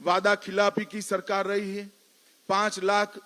वादा खिलाफी की सरकार रही है। 5 लाख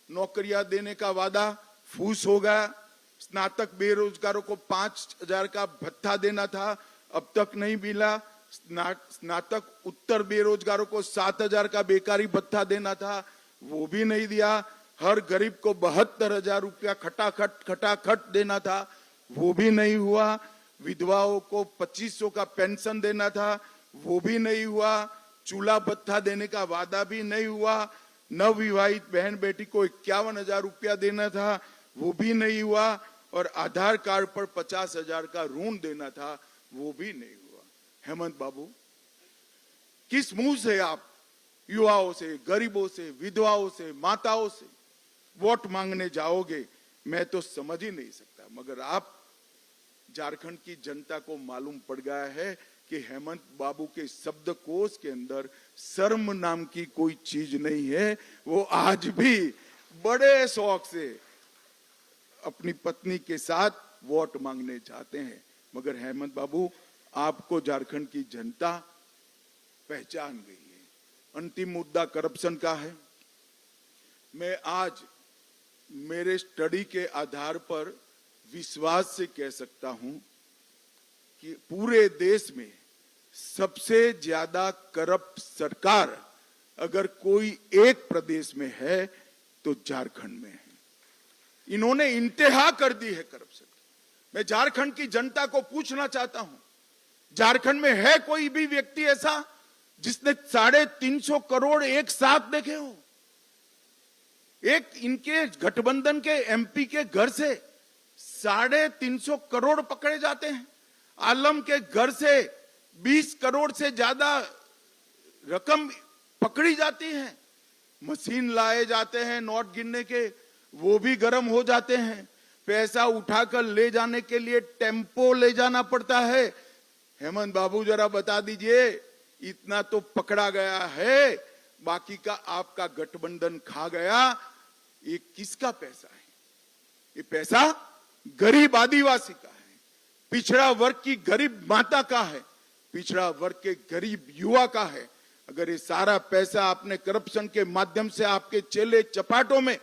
नौकरियां देने का वादा फूस हो गया। स्नातक बेरोजगारों को 5,000 का भत्ता देना था, अब तक नहीं मिला। स्नातक उत्तर बेरोजगारों को 7,000 का बेकारी भत्ता देना था, वो भी नहीं दिया। हर गरीब को 72,000 रुपया खटाखट देना था, वो भी नहीं हुआ। विधवाओं को 2,500 का पेंशन देना था, वो भी नहीं हुआ। चूल्हा भत्ता देने का वादा भी नहीं हुआ। नवविवाहित बहन बेटी को 51,000 रुपया देना था, वो भी नहीं हुआ। और आधार कार्ड पर 50,000 का ऋण देना था, वो भी नहीं हुआ। हेमंत बाबू, किस मुंह से आप युवाओं से, गरीबों से, विधवाओं से, माताओं से वोट मांगने जाओगे, मैं तो समझ ही नहीं सकता। मगर आप, झारखंड की जनता को मालूम पड़ गया है कि हेमंत बाबू के शब्दकोश के अंदर शर्म नाम की कोई चीज नहीं है। वो आज भी बड़े शौक से अपनी पत्नी के साथ वोट मांगने जाते हैं। मगर हेमंत बाबू, आपको झारखंड की जनता पहचान गई है। अंतिम मुद्दा करप्शन का है। मैं आज मेरे स्टडी के आधार पर विश्वास से कह सकता हूं कि पूरे देश में सबसे ज्यादा करप्ट सरकार अगर कोई एक प्रदेश में है तो झारखंड में है। इन्होंने इंतहा कर दी है करप्शन। मैं झारखंड की जनता को पूछना चाहता हूं, झारखंड में है कोई भी व्यक्ति ऐसा जिसने 350 करोड़ एक साथ देखे हो? एक इनके गठबंधन के एमपी के घर से 350 करोड़ पकड़े जाते हैं। आलम के घर से 20 करोड़ से ज्यादा रकम पकड़ी जाती है। मशीन लाए जाते हैं नोट गिनने के, वो भी गर्म हो जाते हैं। पैसा उठाकर ले जाने के लिए टेम्पो ले जाना पड़ता है। हेमंत बाबू, जरा बता दीजिए, इतना तो पकड़ा गया है, बाकी का आपका गठबंधन खा गया। ये किसका पैसा है? ये पैसा गरीब आदिवासी का है, पिछड़ा वर्ग की गरीब माता का है, पिछड़ा वर्ग के गरीब युवा का है। अगर ये सारा पैसा आपने करप्शन के माध्यम से आपके चेले चपाटों में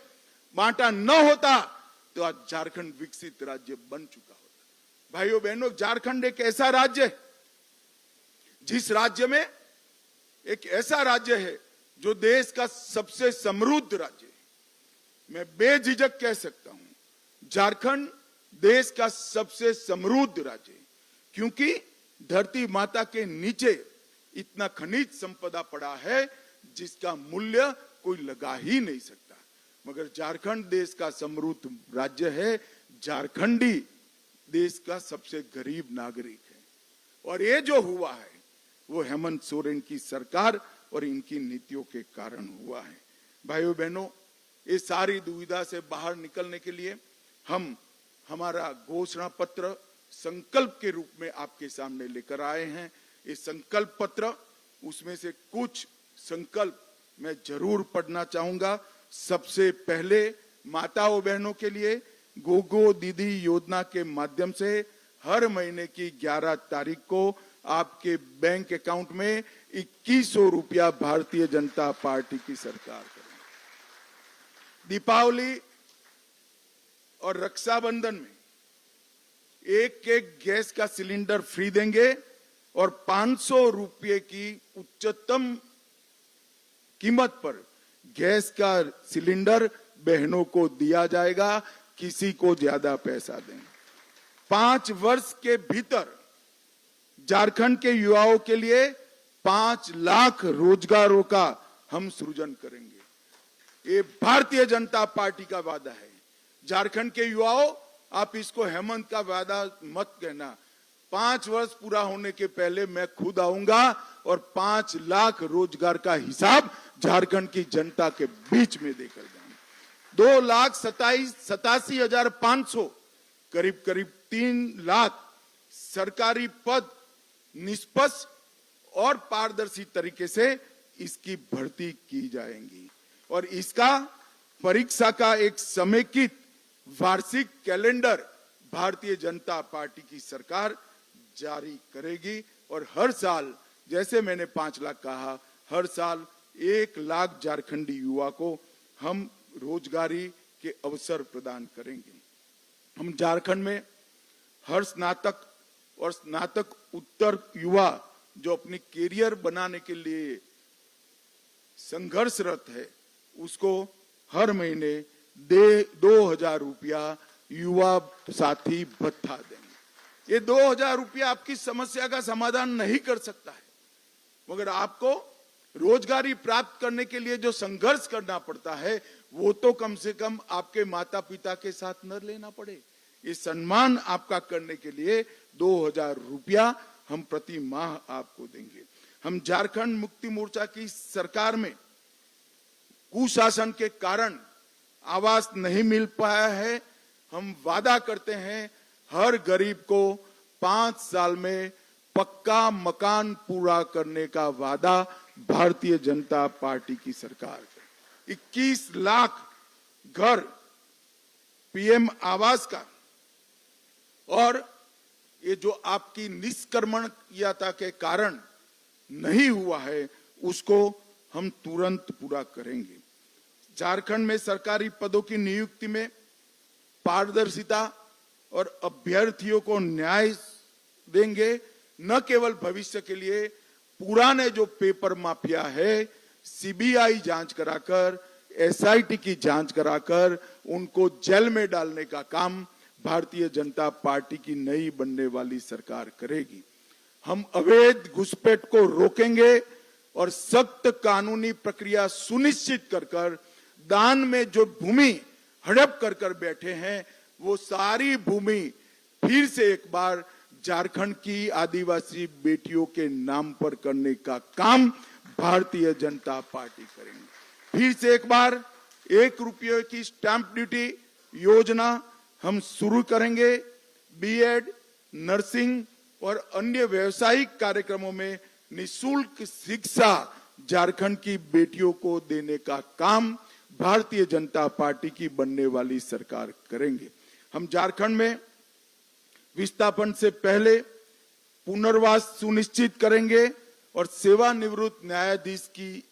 बांटा न होता तो आज झारखंड विकसित राज्य बन चुका होता। भाइयों बहनों, झारखंड एक ऐसा राज्य है जिस राज्य में एक ऐसा राज्य है जो देश का सबसे समृद्ध राज्य है। मैं बेझिझक कह सकता हूं, झारखंड देश का सबसे समृद्ध राज्य है, क्योंकि धरती माता के नीचे इतना खनिज संपदा पड़ा है जिसका मूल्य कोई लगा ही नहीं सकता। मगर झारखंड देश का समृद्ध राज्य है, झारखंडी देश का सबसे गरीब नागरिक है। और ये जो हुआ है वो हेमंत सोरेन की सरकार और इनकी नीतियों के कारण हुआ है। भाइयों बहनों, ये सारी दुविधा से बाहर निकलने के लिए हम हमारा घोषणा पत्र संकल्प के रूप में आपके सामने लेकर आए हैं। ये संकल्प पत्र, उसमें से कुछ संकल्प मैं जरूर पढ़ना चाहूंगा। सबसे पहले, माताओं बहनों के लिए गोगो दीदी योजना के माध्यम से हर महीने की 11 तारीख को आपके बैंक अकाउंट में 2100 रुपया भारतीय जनता पार्टी की सरकार करेगी। दीपावली और रक्षाबंधन में एक गैस का सिलेंडर फ्री देंगे और 500 रुपये की उच्चतम कीमत पर गैस का सिलेंडर बहनों को दिया जाएगा, किसी को ज्यादा पैसा देंगे। 5 वर्ष के भीतर झारखंड के युवाओं के लिए 5 लाख रोजगारों का हम सृजन करेंगे। ये भारतीय जनता पार्टी का वादा है। झारखंड के युवाओं, आप इसको हेमंत का वादा मत कहना। 5 वर्ष पूरा होने के पहले मैं खुद आऊंगा और 5 लाख रोजगार का हिसाब झारखंड की जनता के बीच में देकर जाऊंगा। 2,87,500 करीब 3 लाख सरकारी पद निष्पक्ष और पारदर्शी तरीके से इसकी भर्ती की जाएंगी और इसका परीक्षा का एक समेकित वार्षिक कैलेंडर भारतीय जनता पार्टी की सरकार जारी करेगी और हर साल, जैसे मैंने 5 लाख कहा, हर साल 1 लाख झारखंडी युवा को हम रोजगारी के अवसर प्रदान करेंगे। हम झारखंड में हर स्नातक और स्नातक उत्तर युवा जो अपनी कैरियर बनाने के लिए संघर्षरत है, उसको हर महीने 2,000 रुपया युवा साथी भत्ता देंगे। ये 2,000 रुपया आपकी समस्या का समाधान नहीं कर सकता है, मगर आपको रोजगारी प्राप्त करने के लिए जो संघर्ष करना पड़ता है, वो तो कम से कम आपके माता पिता के साथ न लेना पड़े। ये सम्मान आपका करने के लिए 2,000 रुपया हम प्रति माह आपको देंगे। हम झारखंड मुक्ति मोर्चा की सरकार में कुशासन के कारण आवास नहीं मिल पाया है। हम वादा करते हैं हर गरीब को 5 साल में पक्का मकान पूरा करने का वादा भारतीय जनता पार्टी की सरकार है। 21 लाख घर पीएम आवास का, और ये जो आपकी निष्कर्मण्यता के कारण नहीं हुआ है, उसको हम तुरंत पूरा करेंगे। झारखंड में सरकारी पदों की नियुक्ति में पारदर्शिता और अभ्यर्थियों को न्याय देंगे। न केवल भविष्य के लिए, पुराने जो पेपर माफिया है, सीबीआई जांच कराकर, एसआईटी की जांच कराकर उनको जेल में डालने का काम भारतीय जनता पार्टी की नई बनने वाली सरकार करेगी। हम अवैध घुसपैठ को रोकेंगे और सख्त कानूनी प्रक्रिया सुनिश्चित कर दान में जो भूमि हड़प कर बैठे हैं, वो सारी भूमि फिर से एक बार झारखंड की आदिवासी बेटियों के नाम पर करने का काम भारतीय जनता पार्टी करेंगे। फिर से एक बार 1 रुपये की स्टैंप ड्यूटी योजना हम शुरू करेंगे। बीएड, नर्सिंग और अन्य व्यावसायिक कार्यक्रमों में निःशुल्क शिक्षा झारखंड की बेटियों को देने का काम भारतीय जनता पार्टी की बनने वाली सरकार करेंगे। हम झारखंड में विस्थापन से पहले पुनर्वास सुनिश्चित करेंगे और सेवानिवृत्त न्यायाधीश की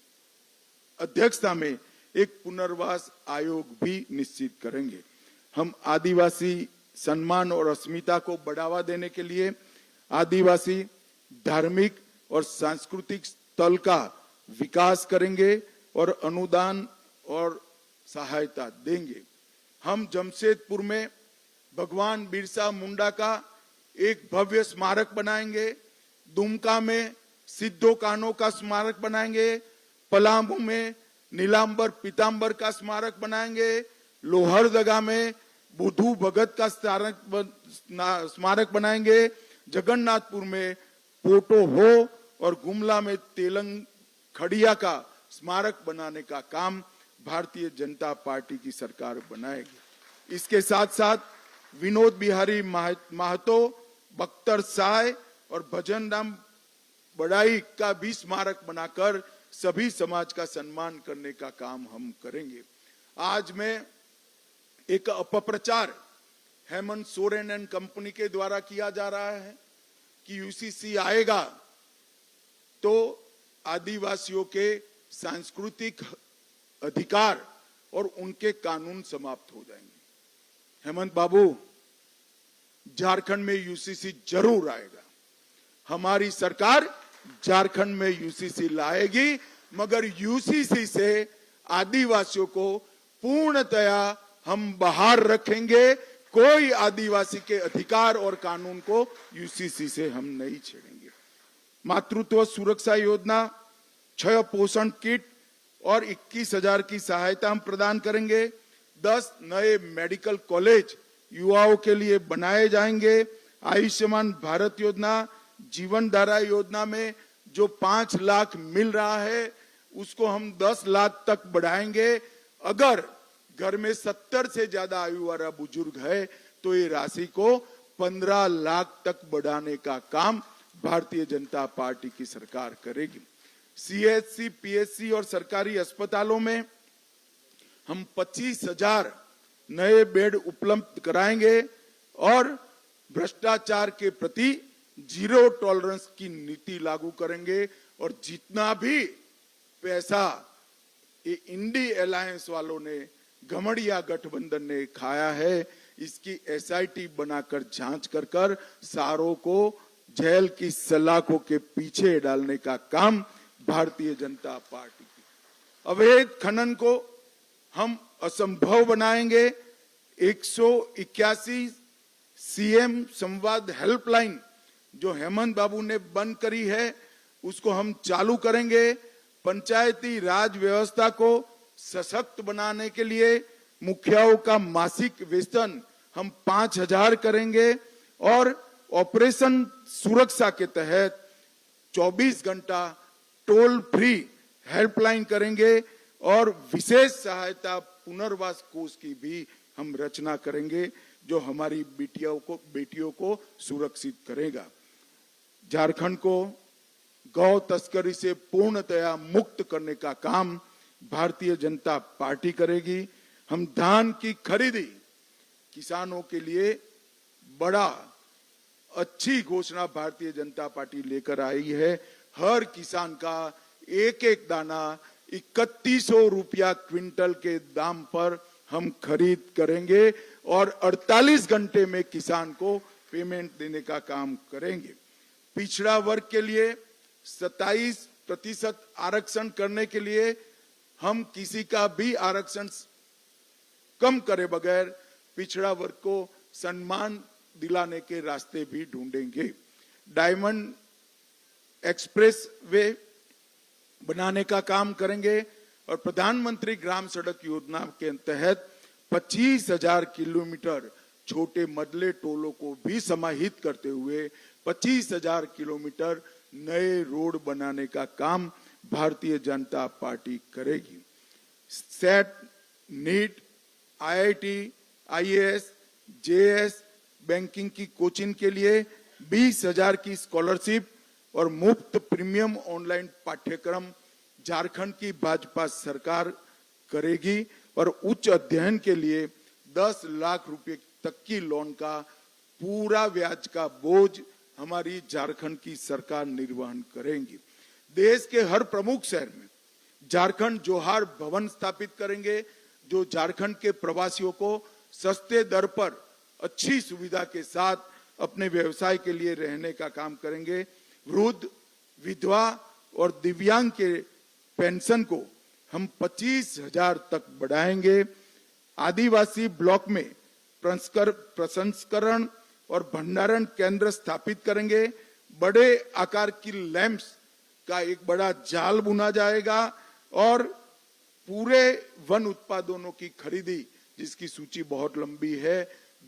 अध्यक्षता में एक पुनर्वास आयोग भी निश्चित करेंगे। हम आदिवासी सम्मान और अस्मिता को बढ़ावा देने के लिए आदिवासी धार्मिक और सांस्कृतिक स्थल का विकास करेंगे और अनुदान और सहायता देंगे। हम जमशेदपुर में भगवान बिरसा मुंडा का एक भव्य स्मारक बनाएंगे। दुमका में सिद्धो कान्हो का स्मारक बनाएंगे। पलामू में नीलांबर पीतांबर का स्मारक बनाएंगे। लोहरदगा में बुद्धू भगत का स्मारक बनाएंगे। जगन्नाथपुर में पोटो हो और गुमला में तेलंग खड़िया का स्मारक बनाने का काम भारतीय जनता पार्टी की सरकार बनाएगी। इसके साथ साथ विनोद बिहारी महतो, बख्तर साय और भजन राम बड़ाई का भी स्मारक बनाकर सभी समाज का सम्मान करने का काम हम करेंगे। आज मैं एक अपप्रचार हेमंत सोरेन एंड कंपनी के द्वारा किया जा रहा है कि यूसीसी आएगा तो आदिवासियों के सांस्कृतिक अधिकार और उनके कानून समाप्त हो जाएंगे। हेमंत बाबू, झारखंड में यूसीसी जरूर आएगा। हमारी सरकार झारखंड में यूसीसी लाएगी, मगर यूसीसी से आदिवासियों को पूर्णतया हम बाहर रखेंगे। कोई आदिवासी के अधिकार और कानून को यूसीसी से हम नहीं छेड़ेंगे। मातृत्व सुरक्षा योजना, 6 पोषण किट और 21,000 की सहायता हम प्रदान करेंगे। 10 नए मेडिकल कॉलेज युवाओं के लिए बनाए जाएंगे। आयुष्मान भारत योजना, जीवन धारा योजना में जो 5 लाख मिल रहा है, उसको हम 10 लाख तक बढ़ाएंगे। अगर घर में 70 से ज्यादा आयु वाला बुजुर्ग है तो ये राशि को 15 लाख तक बढ़ाने का काम भारतीय जनता पार्टी की सरकार करेगी। सीएचसी, पीएचसी और सरकारी अस्पतालों में हम 25,000 नए बेड उपलब्ध कराएंगे और भ्रष्टाचार के प्रति जीरो टॉलरेंस की नीति लागू करेंगे। और जितना भी पैसा ये इंडी अलायंस वालों ने, घमड़िया गठबंधन ने खाया है। इसकी एसआईटी बनाकर जांच कर सारों को जेल की सलाखों के पीछे डालने का काम भारतीय जनता पार्टी की। अवैध खनन को हम असंभव बनाएंगे। 181 सीएम संवाद हेल्पलाइन जो हेमंत बाबू ने बंद करी है उसको हम चालू करेंगे। पंचायती राज व्यवस्था को सशक्त बनाने के लिए मुखियाओं का मासिक वेतन हम 5,000 करेंगे और ऑपरेशन सुरक्षा के तहत 24 घंटा टोल फ्री हेल्पलाइन करेंगे और विशेष सहायता पुनर्वास कोष की भी हम रचना करेंगे जो हमारी बेटियों को सुरक्षित करेगा। झारखंड को गौ तस्करी से पूर्णतया मुक्त करने का काम भारतीय जनता पार्टी करेगी। हम धान की खरीदी किसानों के लिए बड़ा अच्छी घोषणा भारतीय जनता पार्टी लेकर आई है। हर किसान का एक एक दाना 3100 रुपया क्विंटल के दाम पर हम खरीद करेंगे और 48 घंटे में किसान को पेमेंट देने का काम करेंगे। पिछड़ा वर्ग के लिए 27% आरक्षण करने के लिए हम किसी का भी आरक्षण कम करे बगैर पिछड़ा वर्ग को सम्मान दिलाने के रास्ते भी ढूंढेंगे। डायमंड एक्सप्रेस वे बनाने का काम करेंगे और प्रधानमंत्री ग्राम सड़क योजना के तहत 25,000 किलोमीटर छोटे मदले टोलों को भी समाहित करते हुए 25,000 किलोमीटर नए रोड बनाने का काम भारतीय जनता पार्टी करेगी। SET, NEET, IIT, IAS, JS, banking की कोचिंग के लिए 20,000 की स्कॉलरशिप और मुफ्त प्रीमियम ऑनलाइन पाठ्यक्रम झारखंड की भाजपा सरकार करेगी और उच्च अध्ययन के लिए 10 लाख रुपए तक की लोन का पूरा ब्याज का बोझ हमारी झारखंड की सरकार निर्वहन करेंगी। देश के हर प्रमुख शहर में झारखंड जोहार भवन स्थापित करेंगे जो झारखंड के प्रवासियों को सस्ते दर पर अच्छी सुविधा के साथ अपने व्यवसाय के लिए रहने का काम करेंगे। वृद्ध, विधवा और दिव्यांग के पेंशन को हम 25,000 तक बढ़ाएंगे। आदिवासी ब्लॉक में प्रसंस्करण और भंडारण केंद्र स्थापित करेंगे। बड़े आकार की लैंप्स का एक बड़ा जाल बुना जाएगा और पूरे वन उत्पादनों की खरीदी जिसकी सूची बहुत लंबी है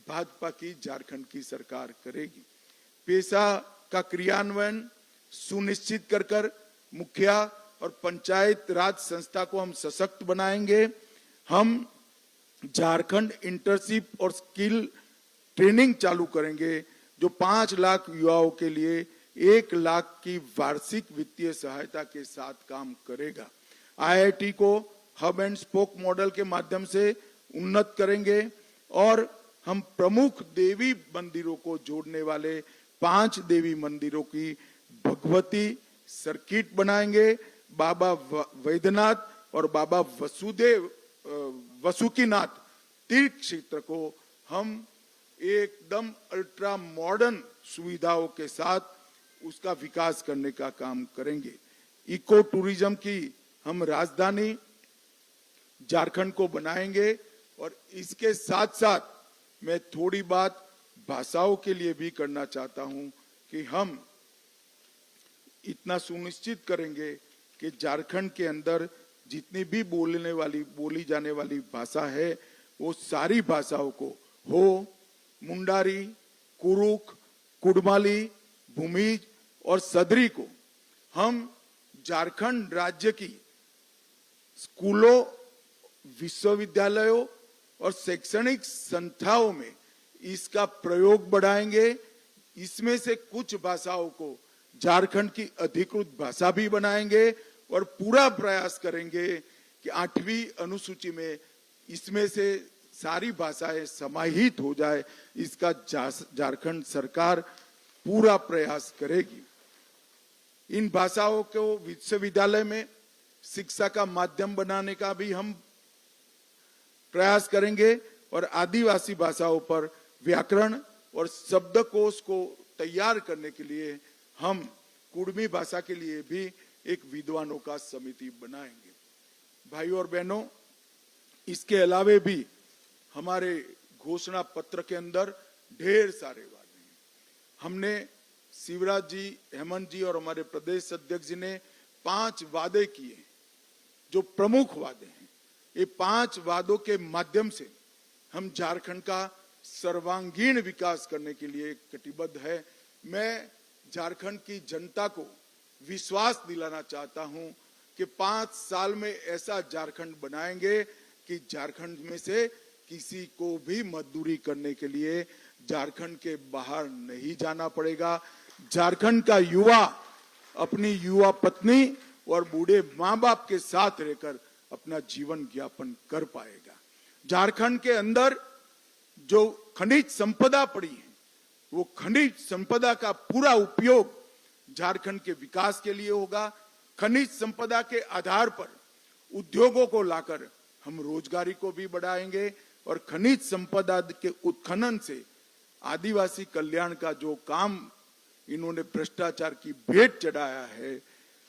भाजपा की झारखंड की सरकार करेगी। पेशा का क्रियान्वयन सुनिश्चित कर मुखिया और पंचायत राज संस्था को हम सशक्त बनाएंगे। हम झारखंड इंटर्नशिप और स्किल ट्रेनिंग चालू करेंगे जो 5 लाख युवाओं के लिए 1 लाख की वार्षिक वित्तीय सहायता के साथ काम करेगा। आईआईटी को हब एंड स्पोक मॉडल के माध्यम से उन्नत करेंगे और हम प्रमुख देवी मंदिरों को जोड़ने वाले 5 देवी मंदिरों की भगवती सर्किट बनाएंगे। बाबा वैद्यनाथ और बाबा वसुकीनाथ तीर्थ क्षेत्र को हम एकदम अल्ट्रा मॉडर्न सुविधाओं के साथ उसका विकास करने का काम करेंगे। इको टूरिज्म की हम राजधानी झारखंड को बनाएंगे और इसके साथ साथ मैं थोड़ी बात भाषाओं के लिए भी करना चाहता हूं कि हम इतना सुनिश्चित करेंगे कि झारखंड के अंदर जितनी भी बोली जाने वाली भाषा है वो सारी भाषाओं को हो, मुंडारी, कुरुक, कुडमाली, भूमिज और सदरी को हम झारखंड राज्य की स्कूलों, विश्वविद्यालयों और शैक्षणिक संस्थाओं में इसका प्रयोग बढ़ाएंगे। इसमें से कुछ भाषाओं को झारखंड की अधिकृत भाषा भी बनाएंगे और पूरा प्रयास करेंगे कि 8वीं अनुसूची में इसमें से सारी भाषाएं समाहित हो जाए। इसका झारखंड सरकार पूरा प्रयास करेगी। इन भाषाओं को विश्वविद्यालय में शिक्षा का माध्यम बनाने का भी हम प्रयास करेंगे और आदिवासी भाषाओं पर व्याकरण और शब्दकोश को तैयार करने के लिए हम कुड़मी भाषा के लिए भी एक विद्वानों का समिति बनाएंगे। भाइयों और बहनों, इसके अलावे भी हमारे घोषणा पत्र के अंदर ढेर सारे वादे हैं। हमने शिवराज जी, हेमंत जी और हमारे प्रदेश अध्यक्ष जी ने 5 वादे किए जो प्रमुख वादे हैं। ये 5 वादों के माध्यम से हम झारखंड का सर्वांगीण विकास करने के लिए कटिबद्ध है। मैं झारखंड की जनता को विश्वास दिलाना चाहता हूं कि 5 साल में ऐसा झारखंड बनाएंगे कि झारखंड में से किसी को भी मजदूरी करने के लिए झारखंड के बाहर नहीं जाना पड़ेगा। झारखंड का युवा अपनी युवा पत्नी और बूढ़े माँ बाप के साथ रहकर अपना जीवन यापन कर पाएगा। झारखंड के अंदर जो खनिज संपदा पड़ी है, वो खनिज संपदा का पूरा उपयोग झारखंड के विकास के लिए होगा। खनिज संपदा के आधार पर उद्योगों को लाकर हम रोजगारी को भी बढ़ाएंगे और खनिज संपदा के उत्खनन से आदिवासी कल्याण का जो काम इन्होंने भ्रष्टाचार की भेंट चढ़ाया है,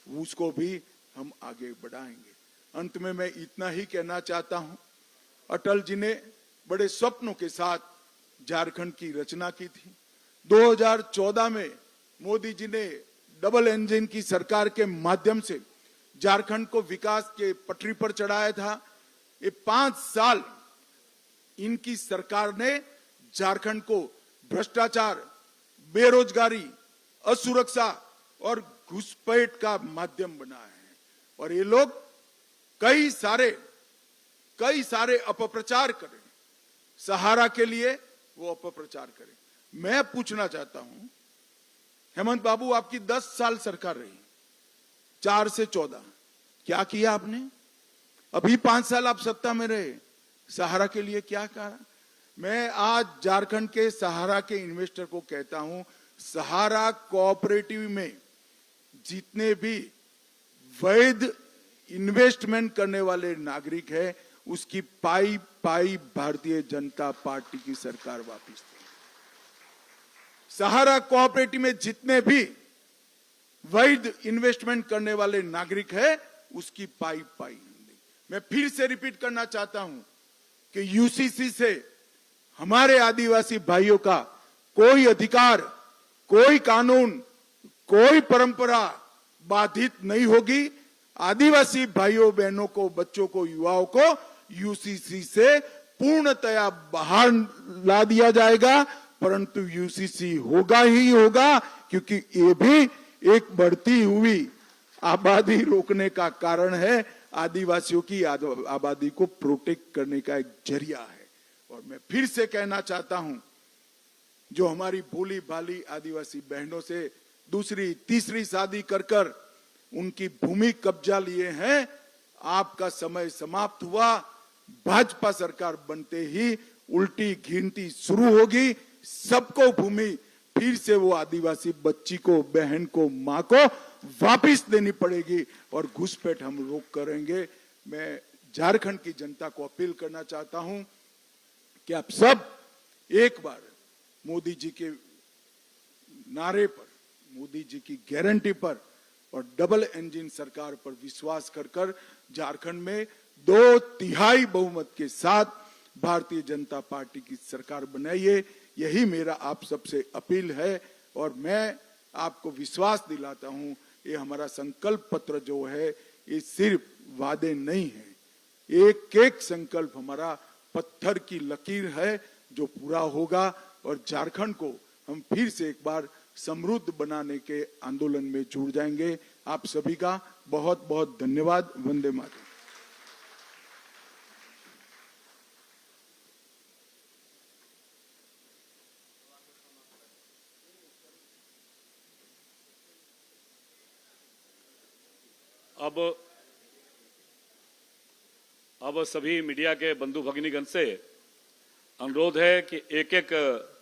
उसको भी हम आगे बढ़ाएंगे। अंत में मैं इतना ही कहना चाहता हूं, अटल जी ने बड़े स्वप्नों के साथ झारखंड की रचना की थी। 2014 में मोदी जी ने डबल इंजन की सरकार के माध्यम से झारखंड को विकास के पटरी पर चढ़ाया था। ये 5 साल इनकी सरकार ने झारखंड को भ्रष्टाचार, बेरोजगारी, असुरक्षा और घुसपैठ का माध्यम बनाया है और ये लोग कई सारे अपप्रचार करें, सहारा के लिए वो अपप्रचार करें। मैं पूछना चाहता हूं, हेमंत बाबू आपकी 10 साल सरकार रही, 4 से 14, क्या किया आपने? अभी 5 साल आप सत्ता में रहे, सहारा के लिए क्या करा? मैं आज झारखंड के सहारा के इन्वेस्टर को कहता हूं, सहारा कोऑपरेटिव में जितने भी वैध इन्वेस्टमेंट करने वाले नागरिक हैं, उसकी पाई भारतीय जनता पार्टी की सरकार वापिस दे। सहारा कोऑपरेटिव में जितने भी वैध इन्वेस्टमेंट करने वाले नागरिक हैं, उसकी पाई मैं फिर से रिपीट करना चाहता हूं कि यूसीसी से हमारे आदिवासी भाइयों का कोई अधिकार, कोई कानून, कोई परंपरा बाधित नहीं होगी। आदिवासी भाइयों बहनों को, बच्चों को, युवाओं को यूसीसी से पूर्णतया बाहर ला दिया जाएगा, परंतु यूसीसी होगा ही होगा, क्योंकि ये भी एक बढ़ती हुई आबादी रोकने का कारण है। आदिवासियों की आबादी को प्रोटेक्ट करने का एक जरिया है। और मैं फिर से कहना चाहता हूं, जो हमारी भोली भाली आदिवासी बहनों से दूसरी तीसरी शादी कर उनकी भूमि कब्जा लिए हैं, आपका समय समाप्त हुआ। भाजपा सरकार बनते ही उल्टी गिनती शुरू होगी, सबको भूमि फिर से वो आदिवासी बच्ची को, बहन को, मां को वापिस देनी पड़ेगी और घुसपैठ हम रोक करेंगे। मैं झारखंड की जनता को अपील करना चाहता हूं कि आप सब एक बार मोदी जी के नारे पर, मोदी जी की गारंटी पर और डबल इंजन सरकार पर विश्वास कर झारखंड में 2/3 बहुमत के साथ भारतीय जनता पार्टी की सरकार बनाइए। यही मेरा आप सबसे अपील है और मैं आपको विश्वास दिलाता हूं, ये हमारा संकल्प पत्र जो है, ये सिर्फ वादे नहीं है, एक एक संकल्प हमारा पत्थर की लकीर है जो पूरा होगा और झारखंड को हम फिर से एक बार समृद्ध बनाने के आंदोलन में जुड़ जाएंगे। आप सभी का बहुत बहुत धन्यवाद। वंदे मातरम। अब सभी मीडिया के बंधु भगिनीगण से अनुरोध है कि एक एक